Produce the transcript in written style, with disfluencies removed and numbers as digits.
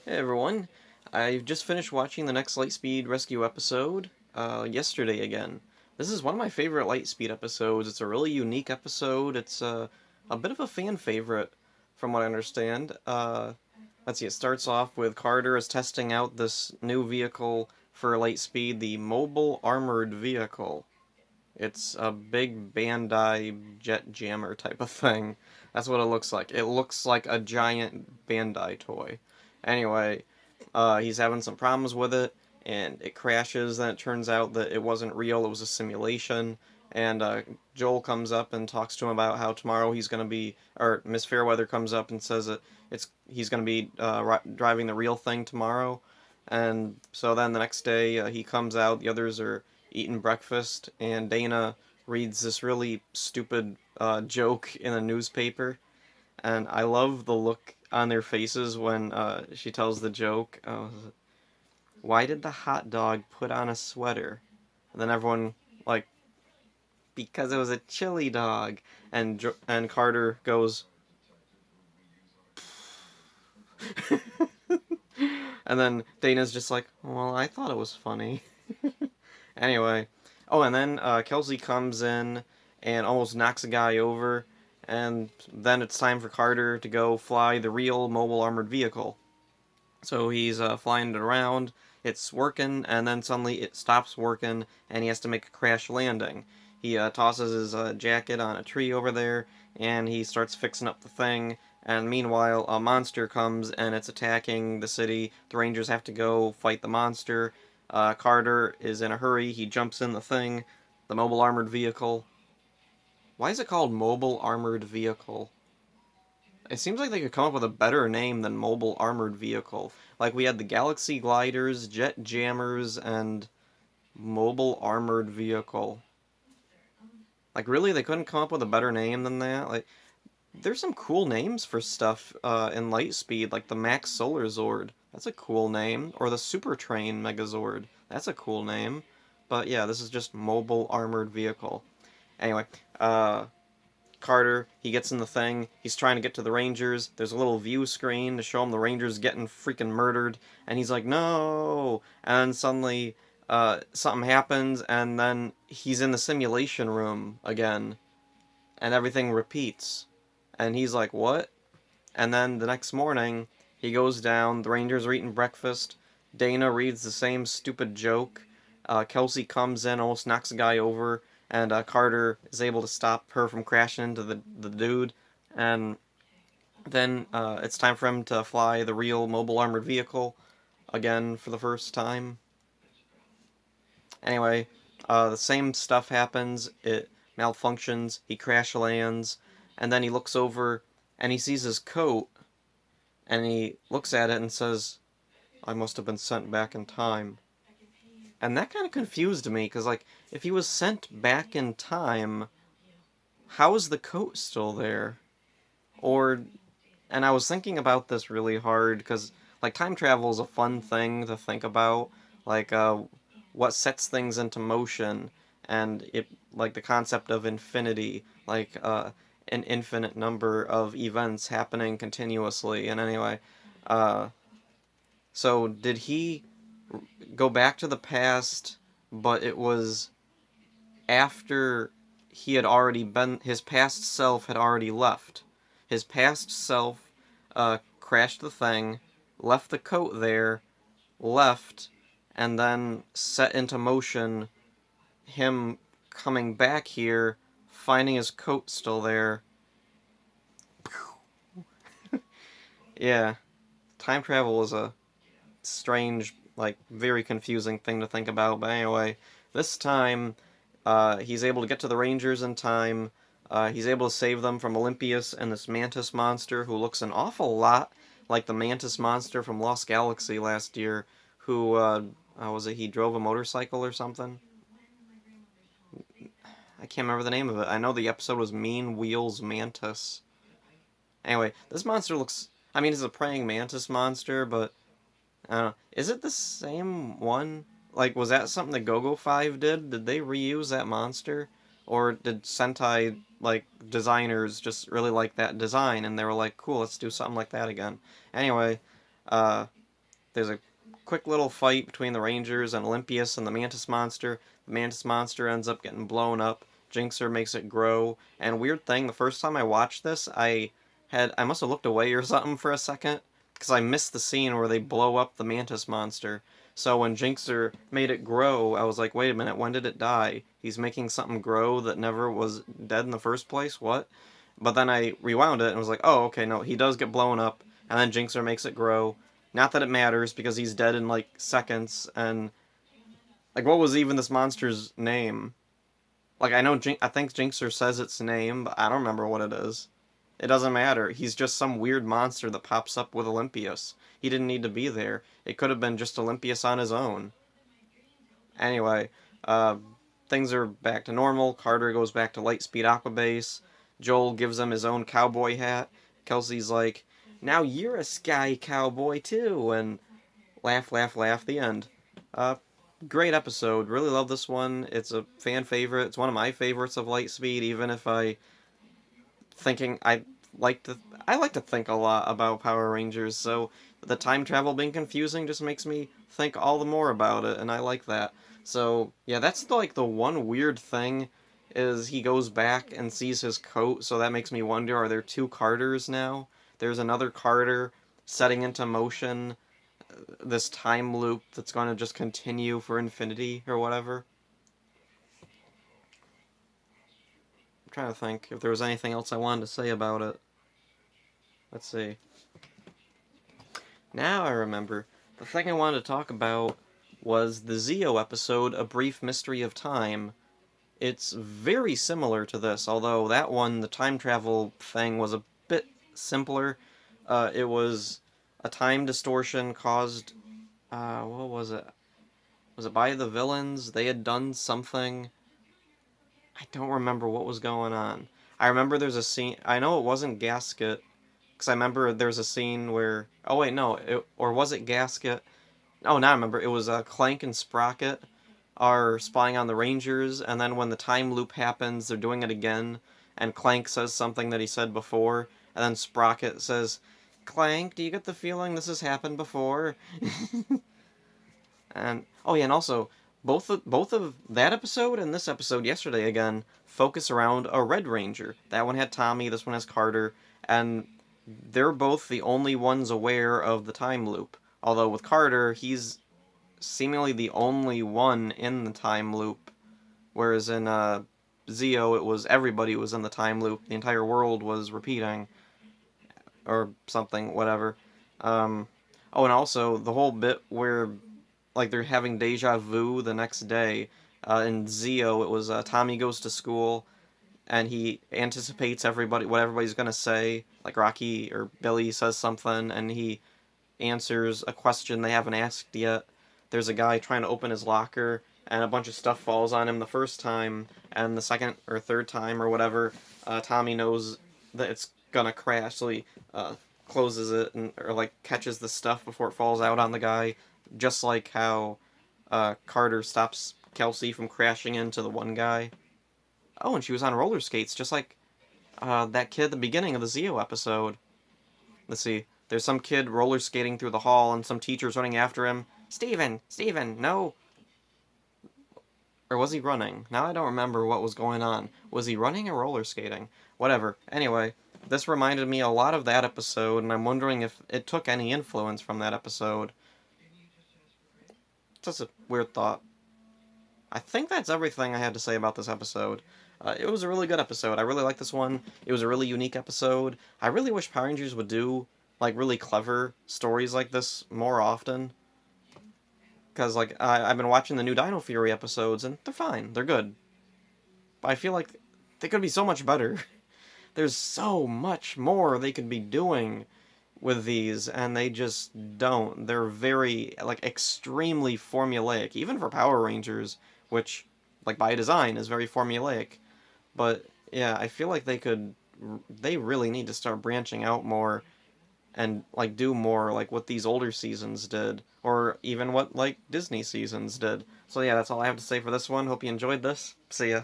Hey everyone, I've just finished watching the next Lightspeed Rescue episode, yesterday again. This is one of my favorite Lightspeed episodes. It's a really unique episode. It's a bit of a fan favorite, from what I understand. Let's see, it starts off with Carter is testing out this new vehicle for Lightspeed, the Mobile Armored Vehicle. It's a big Bandai jet jammer type of thing. That's what it looks like. It looks like a giant Bandai toy. Anyway, he's having some problems with it, and it crashes. Then it turns out that it wasn't real; it was a simulation. And Joel comes up and talks to him about how tomorrow he's going to be, or Miss Fairweather comes up and says that he's going to be driving the real thing tomorrow. And so then the next day he comes out. The others are eating breakfast, and Dana reads this really stupid joke in a newspaper, and I love the look on their faces when she tells the joke. Why did the hot dog put on a sweater? And then everyone like, because it was a chili dog, and Carter goes, and then Dana's just like, well, I thought it was funny. Anyway, oh, and then Kelsey comes in and almost knocks a guy over, and then it's time for Carter to go fly the real mobile armored vehicle. So he's flying it around, it's working, and then suddenly it stops working, and he has to make a crash landing. He tosses his jacket on a tree over there, and he starts fixing up the thing. And meanwhile, a monster comes and it's attacking the city. The Rangers have to go fight the monster. Carter is in a hurry. He jumps in the thing, the mobile armored vehicle. Why is it called mobile armored vehicle? It seems like they could come up with a better name than mobile armored vehicle. Like we had the Galaxy gliders, jet jammers, and mobile armored vehicle. Like really, they couldn't come up with a better name than that. Like there's some cool names for stuff in Lightspeed, like the Max Solar Zord. That's a cool name. Or the Super Train Megazord. That's a cool name. But yeah, this is just mobile armored vehicle. Anyway, Carter, he gets in the thing. He's trying to get to the Rangers. There's a little view screen to show him the Rangers getting freaking murdered. And he's like, no! And then suddenly, something happens, and then he's in the simulation room again. And everything repeats. And he's like, what? And then the next morning, he goes down. The Rangers are eating breakfast. Dana reads the same stupid joke. Kelsey comes in, almost knocks a guy over, and Carter is able to stop her from crashing into the dude. And then it's time for him to fly the real mobile armored vehicle again for the first time. Anyway, the same stuff happens. It malfunctions. He crash lands, and then he looks over and he sees his coat, and he looks at it and says, I must have been sent back in time. And that kind of confused me, because, like, if he was sent back in time, how is the coat still there? Or, and I was thinking about this really hard, because, like, time travel is a fun thing to think about. Like, what sets things into motion, and it, like, the concept of infinity, like, an infinite number of events happening continuously. And anyway, uh, so did he go back to the past, but it was after he had already been, his past self had already left. His past self crashed the thing, left the coat there, left, and then set into motion him coming back here, finding his coat still there. Yeah, time travel is a strange, like, very confusing thing to think about. But anyway, this time, he's able to get to the Rangers in time. He's able to save them from Olympius and this Mantis monster who looks an awful lot like the Mantis monster from Lost Galaxy last year, who, was it, he drove a motorcycle or something? I can't remember the name of it. I know the episode was Mean Wheels Mantis. Anyway, this monster looks, I mean, it's a praying mantis monster, but I don't know. Is it the same one? Like, was that something that GoGo 5 did? Did they reuse that monster? Or did Sentai, like, designers just really like that design and they were like, cool, let's do something like that again? Anyway, uh, there's a quick little fight between the Rangers and Olympius and the Mantis Monster. The Mantis Monster ends up getting blown up. Jinxer makes it grow. And weird thing, the first time I watched this, I must have looked away or something for a second, because I missed the scene where they blow up the Mantis Monster. So when Jinxer made it grow, I was like, wait a minute, when did it die? He's making something grow that never was dead in the first place? What? But then I rewound it and was like, oh, okay, no, he does get blown up, and then Jinxer makes it grow. Not that it matters, because he's dead in, like, seconds, and... Like, what was even this monster's name? Like, I think Jinxer says its name, but I don't remember what it is. It doesn't matter. He's just some weird monster that pops up with Olympius. He didn't need to be there. It could have been just Olympius on his own. Anyway, uh, things are back to normal. Carter goes back to Lightspeed Aqua Base. Joel gives him his own cowboy hat. Kelsey's like, now you're a sky cowboy too, and laugh, laugh, laugh, the end. Great episode. Really love this one. It's a fan favorite. It's one of my favorites of Lightspeed, even if thinking like to I like to think a lot about Power Rangers, so the time travel being confusing just makes me think all the more about it, and I like that. So yeah, that's like the one weird thing is he goes back and sees his coat, so that makes me wonder, are there two Carters now? There's another Carter setting into motion this time loop that's going to just continue for infinity or whatever. I'm trying to think if there was anything else I wanted to say about it. Let's see. Now I remember. The thing I wanted to talk about was the Zeo episode, A Brief Mystery of Time. It's very similar to this, although that one, the time travel thing, was a bit simpler. It was a time distortion caused... what was it? Was it by the villains? They had done something... I don't remember what was going on. I remember there's a scene... I know it wasn't Gasket, because I remember there's a scene where... Oh, wait, no. Or was it Gasket? Oh, now I remember. It was Clank and Sprocket are spying on the Rangers, and then when the time loop happens, they're doing it again, and Clank says something that he said before, and then Sprocket says, Clank, do you get the feeling this has happened before? And oh yeah, and also both of that episode and this episode yesterday again focus around a Red Ranger. That one had Tommy, this one has Carter, and they're both the only ones aware of the time loop. Although with Carter, he's seemingly the only one in the time loop, whereas in Zeo, it was everybody was in the time loop. The entire world was repeating, or something, whatever. Oh, and also the whole bit where like they're having deja vu the next day. In Zeo, it was Tommy goes to school, and he anticipates what everybody's gonna say. Like Rocky or Billy says something, and he answers a question they haven't asked yet. There's a guy trying to open his locker, and a bunch of stuff falls on him the first time, and the second or third time or whatever, Tommy knows that it's gonna crash, so he closes it or like catches the stuff before it falls out on the guy. Just like how Carter stops Kelsey from crashing into the one guy. Oh, and she was on roller skates, just like that kid at the beginning of the Zeo episode. Let's see. There's some kid roller skating through the hall, and some teacher's running after him. Steven! Steven! No! Or was he running? Now I don't remember what was going on. Was he running or roller skating? Whatever. Anyway, this reminded me a lot of that episode, and I'm wondering if it took any influence from that episode. Just a weird thought. I think that's everything I had to say about this episode. It was a really good episode. I really like this one. It was a really unique episode. I really wish Power Rangers would do like really clever stories like this more often. Because like I've been watching the new Dino Fury episodes, and they're fine. They're good. But I feel like they could be so much better. There's so much more they could be doing with these, and they just don't. They're very, like, extremely formulaic, even for Power Rangers, which, like, by design is very formulaic. But, yeah, I feel like they really need to start branching out more and, like, do more, like, what these older seasons did, or even what, like, Disney seasons did. So, yeah, that's all I have to say for this one. Hope you enjoyed this. See ya.